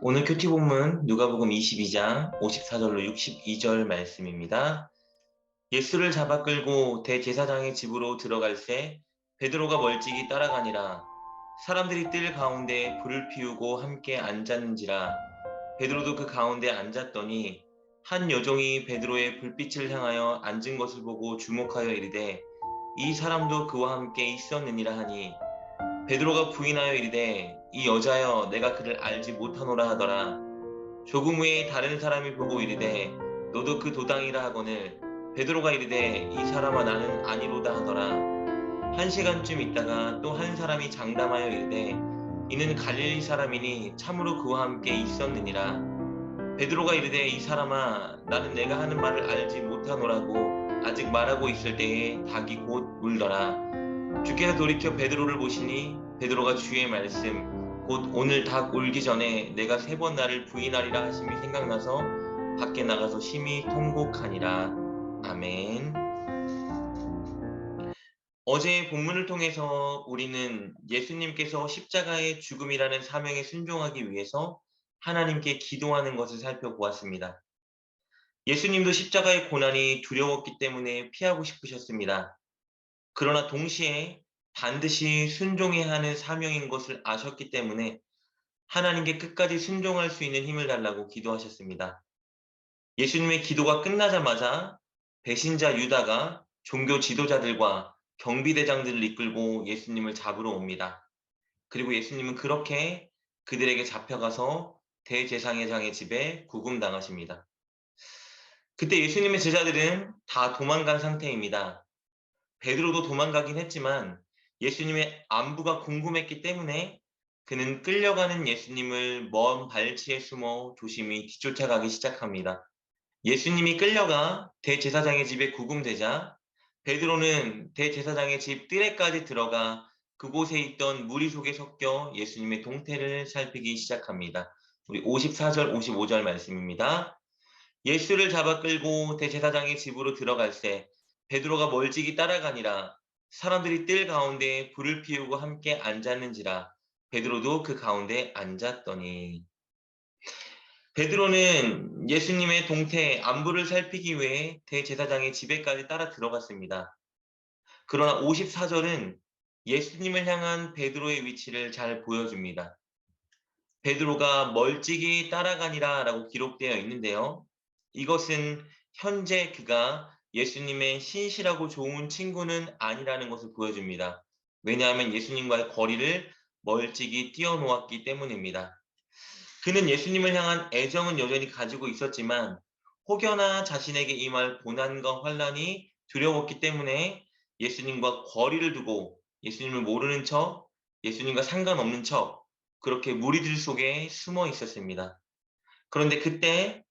오늘 큐티 본문 누가복음 22장 54절로 62절 말씀입니다. 예수를 잡아 끌고 대제사장의 집으로 들어갈새 베드로가 멀찍이 따라가니라. 사람들이 뜰 가운데 불을 피우고 함께 앉았는지라. 베드로도 그 가운데 앉았더니 한 여종이 베드로의 불빛을 향하여 앉은 것을 보고 주목하여 이르되 이 사람도 그와 함께 있었느니라 하니, 베드로가 부인하여 이르되 이 여자여 내가 그를 알지 못하노라 하더라. 조금 후에 다른 사람이 보고 이르되 너도 그 도당이라 하거늘, 베드로가 이르되 이 사람아 나는 아니로다 하더라. 한 시간쯤 있다가 또 한 사람이 장담하여 이르되 이는 갈릴리 사람이니 참으로 그와 함께 있었느니라. 베드로가 이르되 이 사람아 나는 내가 하는 말을 알지 못하노라고 아직 말하고 있을 때에 닭이 곧 울더라. 주께서 돌이켜 베드로를 보시니 베드로가 주의 말씀 곧 오늘 닭 울기 전에 내가 3번 나를 부인하리라 하심이 생각나서 밖에 나가서 심히 통곡하니라. 아멘. 어제 본문을 통해서 우리는 예수님께서 십자가의 죽음이라는 사명에 순종하기 위해서 하나님께 기도하는 것을 살펴보았습니다. 예수님도 십자가의 고난이 두려웠기 때문에 피하고 싶으셨습니다. 그러나 동시에 반드시 순종해야 하는 사명인 것을 아셨기 때문에 하나님께 끝까지 순종할 수 있는 힘을 달라고 기도하셨습니다. 예수님의 기도가 끝나자마자 배신자 유다가 종교 지도자들과 경비대장들을 이끌고 예수님을 잡으러 옵니다. 그리고 예수님은 그렇게 그들에게 잡혀가서 대제사장의 집에 구금당하십니다. 그때 예수님의 제자들은 다 도망간 상태입니다. 베드로도 도망가긴 했지만 예수님의 안부가 궁금했기 때문에 그는 끌려가는 예수님을 먼 발치에 숨어 조심히 뒤쫓아가기 시작합니다. 예수님이 끌려가 대제사장의 집에 구금되자 베드로는 대제사장의 집 뜰에까지 들어가 그곳에 있던 무리 속에 섞여 예수님의 동태를 살피기 시작합니다. 우리 54절, 55절 말씀입니다. 예수를 잡아 끌고 대제사장의 집으로 들어갈새 베드로가 멀찍이 따라가니라. 사람들이 뜰 가운데 불을 피우고 함께 앉았는지라. 베드로도 그 가운데 앉았더니. 베드로는 예수님의 동태 안부를 살피기 위해 대제사장의 집에까지 따라 들어갔습니다. 그러나 54절은 예수님을 향한 베드로의 위치를 잘 보여줍니다. 베드로가 멀찍이 따라가니라 라고 기록되어 있는데요. 이것은 현재 그가 예수님의 신실하고 좋은 친구는 아니라는 것을 보여줍니다. 왜냐하면 예수님과의 거리를 멀찍이 띄워놓았기 때문입니다. 그는 예수님을 향한 애정은 여전히 가지고 있었지만 혹여나 자신에게 임할 고난과 환난이 두려웠기 때문에 예수님과 거리를 두고 예수님을 모르는 척, 예수님과 상관없는 척 그렇게 무리들 속에 숨어 있었습니다. 그런데 그때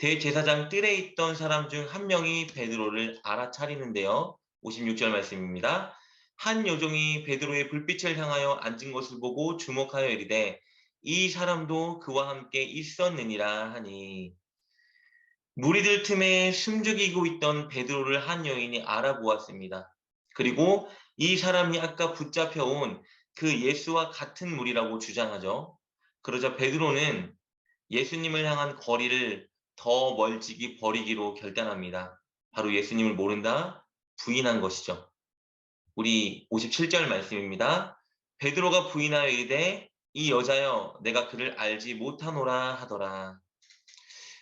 대제사장 뜰에 있던 사람 중 한 명이 베드로를 알아차리는데요. 56절 말씀입니다. 한 여종이 베드로의 불빛을 향하여 앉은 것을 보고 주목하여 이르되 이 사람도 그와 함께 있었느니라 하니, 무리들 틈에 숨죽이고 있던 베드로를 한 여인이 알아보았습니다. 그리고 이 사람이 아까 붙잡혀온 그 예수와 같은 무리라고 주장하죠. 그러자 베드로는 예수님을 향한 거리를 더 멀찍이 버리기로 결단합니다. 바로 예수님을 모른다, 부인한 것이죠. 우리 57절 말씀입니다. 베드로가 부인하여 이르되 이 여자여 내가 그를 알지 못하노라 하더라.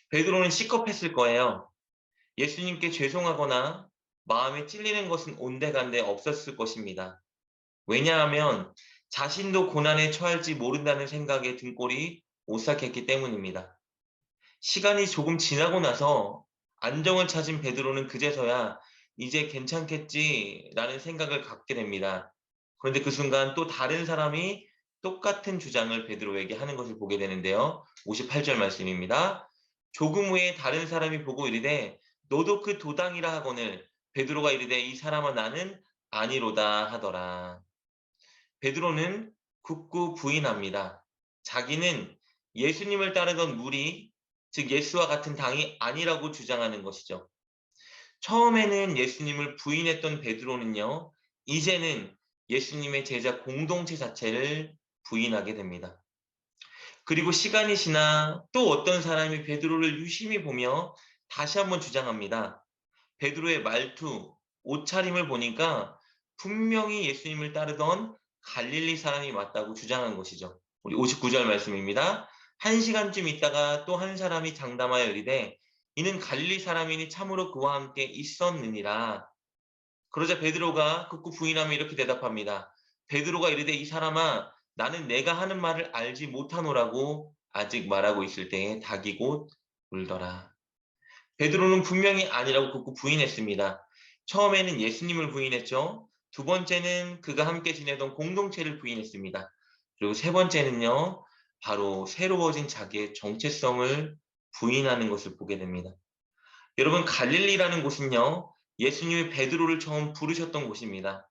베드로는 시겁했을 거예요. 예수님께 죄송하거나 마음에 찔리는 것은 온데간데 없었을 것입니다. 왜냐하면 자신도 고난에 처할지 모른다는 생각에 등골이 오싹했기 때문입니다. 시간이 조금 지나고 나서 안정을 찾은 베드로는 그제서야 이제 괜찮겠지라는 생각을 갖게 됩니다. 그런데 그 순간 또 다른 사람이 똑같은 주장을 베드로에게 하는 것을 보게 되는데요. 58절 말씀입니다. 조금 후에 다른 사람이 보고 이르되 너도 그 도당이라 하거늘, 베드로가 이르되 이 사람아 나는 아니로다 하더라. 베드로는 굳고 부인합니다. 자기는 예수님을 따르던 무리, 즉 예수와 같은 당이 아니라고 주장하는 것이죠. 처음에는 예수님을 부인했던 베드로는요, 이제는 예수님의 제자 공동체 자체를 부인하게 됩니다. 그리고 시간이 지나 또 어떤 사람이 베드로를 유심히 보며 다시 한번 주장합니다. 베드로의 말투, 옷차림을 보니까 분명히 예수님을 따르던 갈릴리 사람이 맞다고 주장한 것이죠. 우리 59절 말씀입니다. 한 시간쯤 있다가 또 한 사람이 장담하여 이르되 이는 갈릴리 사람이니 참으로 그와 함께 있었느니라. 그러자 베드로가 극구 부인하며 이렇게 대답합니다. 베드로가 이르되 이 사람아 나는 내가 하는 말을 알지 못하노라고 아직 말하고 있을 때에 닭이 곧 울더라. 베드로는 분명히 아니라고 극구 부인했습니다. 처음에는 예수님을 부인했죠. 두 번째는 그가 함께 지내던 공동체를 부인했습니다. 그리고 세 번째는요, 바로 새로워진 자기의 정체성을 부인하는 것을 보게 됩니다. 여러분, 갈릴리라는 곳은요, 예수님이 베드로를 처음 부르셨던 곳입니다.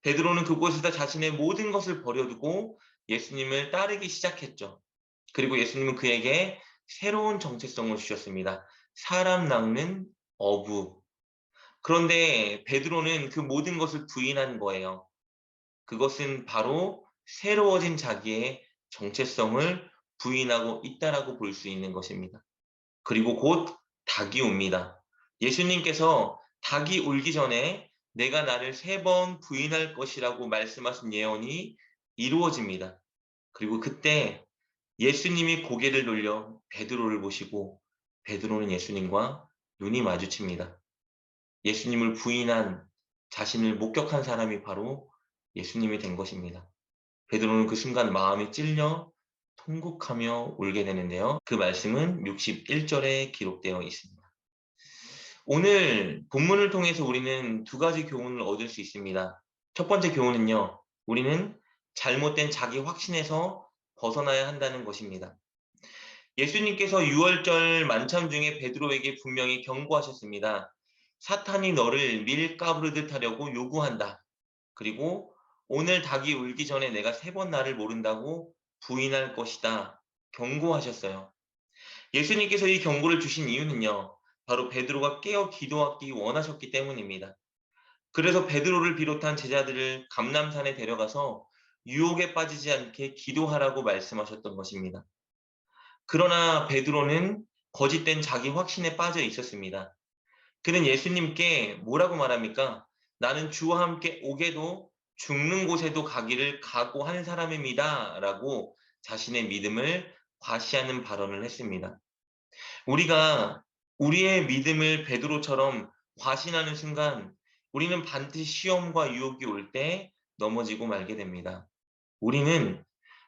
베드로는 그곳에서 자신의 모든 것을 버려두고 예수님을 따르기 시작했죠. 그리고 예수님은 그에게 새로운 정체성을 주셨습니다. 사람 낚는 어부. 그런데 베드로는 그 모든 것을 부인한 거예요. 그것은 바로 새로워진 자기의 정체성을 부인하고 있다라고 볼 수 있는 것입니다. 그리고 곧 닭이 옵니다. 예수님께서 닭이 울기 전에 내가 나를 3번 부인할 것이라고 말씀하신 예언이 이루어집니다. 그리고 그때 예수님이 고개를 돌려 베드로를 보시고 베드로는 예수님과 눈이 마주칩니다. 예수님을 부인한 자신을 목격한 사람이 바로 예수님이 된 것입니다. 베드로는 그 순간 마음이 찔려 통곡하며 울게 되는데요. 그 말씀은 61절에 기록되어 있습니다. 오늘 본문을 통해서 우리는 두 가지 교훈을 얻을 수 있습니다. 첫 번째 교훈은요. 우리는 잘못된 자기 확신에서 벗어나야 한다는 것입니다. 예수님께서 유월절 만찬 중에 베드로에게 분명히 경고하셨습니다. 사탄이 너를 밀 까부르듯 하려고 요구한다. 그리고 오늘 닭이 울기 전에 내가 3번 나를 모른다고 부인할 것이다. 경고하셨어요. 예수님께서 이 경고를 주신 이유는요. 바로 베드로가 깨어 기도하기 원하셨기 때문입니다. 그래서 베드로를 비롯한 제자들을 감람산에 데려가서 유혹에 빠지지 않게 기도하라고 말씀하셨던 것입니다. 그러나 베드로는 거짓된 자기 확신에 빠져 있었습니다. 그는 예수님께 뭐라고 말합니까? 나는 주와 함께 오게도 죽는 곳에도 가기를 각오한 사람입니다. 라고 자신의 믿음을 과시하는 발언을 했습니다. 우리가 우리의 믿음을 베드로처럼 과신하는 순간 우리는 반드시 시험과 유혹이 올 때 넘어지고 말게 됩니다. 우리는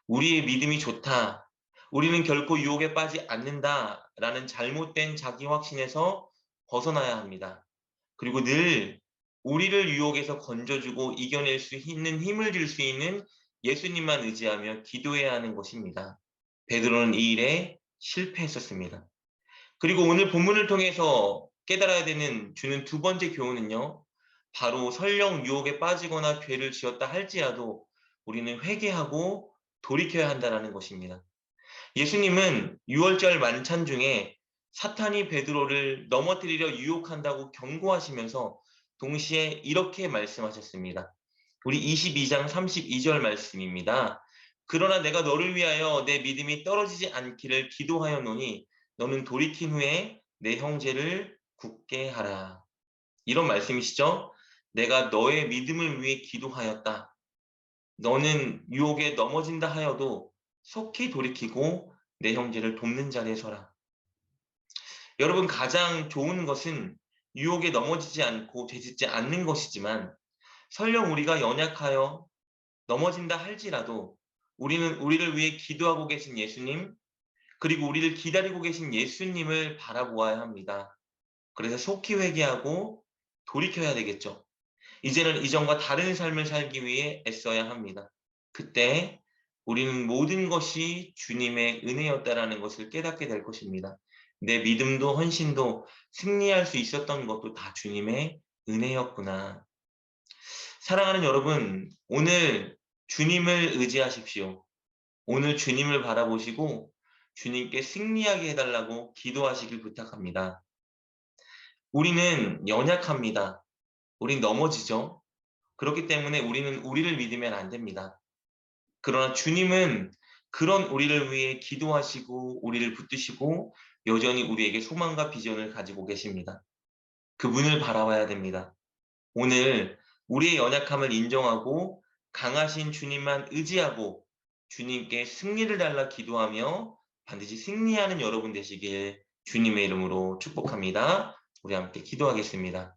우리의 믿음이 좋다. 우리는 결코 유혹에 빠지지 않는다. 라는 잘못된 자기 확신에서 벗어나야 합니다. 그리고 늘 우리를 유혹에서 건져주고 이겨낼 수 있는 힘을 줄 수 있는 예수님만 의지하며 기도해야 하는 것입니다. 베드로는 이 일에 실패했었습니다. 그리고 오늘 본문을 통해서 깨달아야 되는 주는 두 번째 교훈은요. 바로 설령 유혹에 빠지거나 죄를 지었다 할지라도 우리는 회개하고 돌이켜야 한다는 것입니다. 예수님은 유월절 만찬 중에 사탄이 베드로를 넘어뜨리려 유혹한다고 경고하시면서 동시에 이렇게 말씀하셨습니다. 우리 22장 32절 말씀입니다. 그러나 내가 너를 위하여 내 믿음이 떨어지지 않기를 기도하였노니 너는 돌이킨 후에 내 형제를 굳게 하라. 이런 말씀이시죠? 내가 너의 믿음을 위해 기도하였다. 너는 유혹에 넘어진다 하여도 속히 돌이키고 내 형제를 돕는 자리에 서라. 여러분, 가장 좋은 것은 유혹에 넘어지지 않고 되짓지 않는 것이지만 설령 우리가 연약하여 넘어진다 할지라도 우리는 우리를 위해 기도하고 계신 예수님, 그리고 우리를 기다리고 계신 예수님을 바라보아야 합니다. 그래서 속히 회개하고 돌이켜야 되겠죠. 이제는 이전과 다른 삶을 살기 위해 애써야 합니다. 그때 우리는 모든 것이 주님의 은혜였다라는 것을 깨닫게 될 것입니다. 내 믿음도 헌신도 승리할 수 있었던 것도 다 주님의 은혜였구나. 사랑하는 여러분, 오늘 주님을 의지하십시오. 오늘 주님을 바라보시고 주님께 승리하게 해달라고 기도하시길 부탁합니다. 우리는 연약합니다. 우린 넘어지죠. 그렇기 때문에 우리는 우리를 믿으면 안 됩니다. 그러나 주님은 그런 우리를 위해 기도하시고 우리를 붙드시고 여전히 우리에게 소망과 비전을 가지고 계십니다. 그분을 바라봐야 됩니다. 오늘 우리의 연약함을 인정하고 강하신 주님만 의지하고 주님께 승리를 달라 기도하며 반드시 승리하는 여러분 되시길 주님의 이름으로 축복합니다. 우리 함께 기도하겠습니다.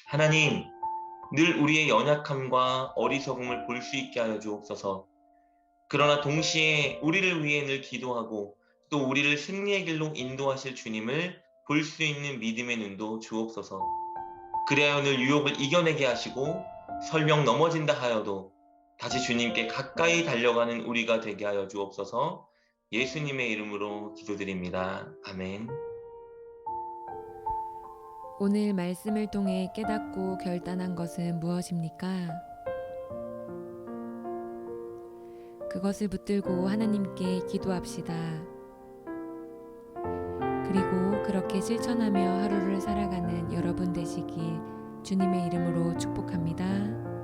하나님, 늘 우리의 연약함과 어리석음을 볼 수 있게 하여 주옵소서. 그러나 동시에 우리를 위해 늘 기도하고 또 우리를 승리의 길로 인도하실 주님을 볼 수 있는 믿음의 눈도 주옵소서. 그래야 오늘 유혹을 이겨내게 하시고 설령 넘어진다 하여도 다시 주님께 가까이 달려가는 우리가 되게 하여 주옵소서. 예수님의 이름으로 기도드립니다. 아멘. 오늘 말씀을 통해 깨닫고 결단한 것은 무엇입니까? 그것을 붙들고 하나님께 기도합시다. 그리고 그렇게 실천하며 하루를 살아가는 여러분 되시길 주님의 이름으로 축복합니다.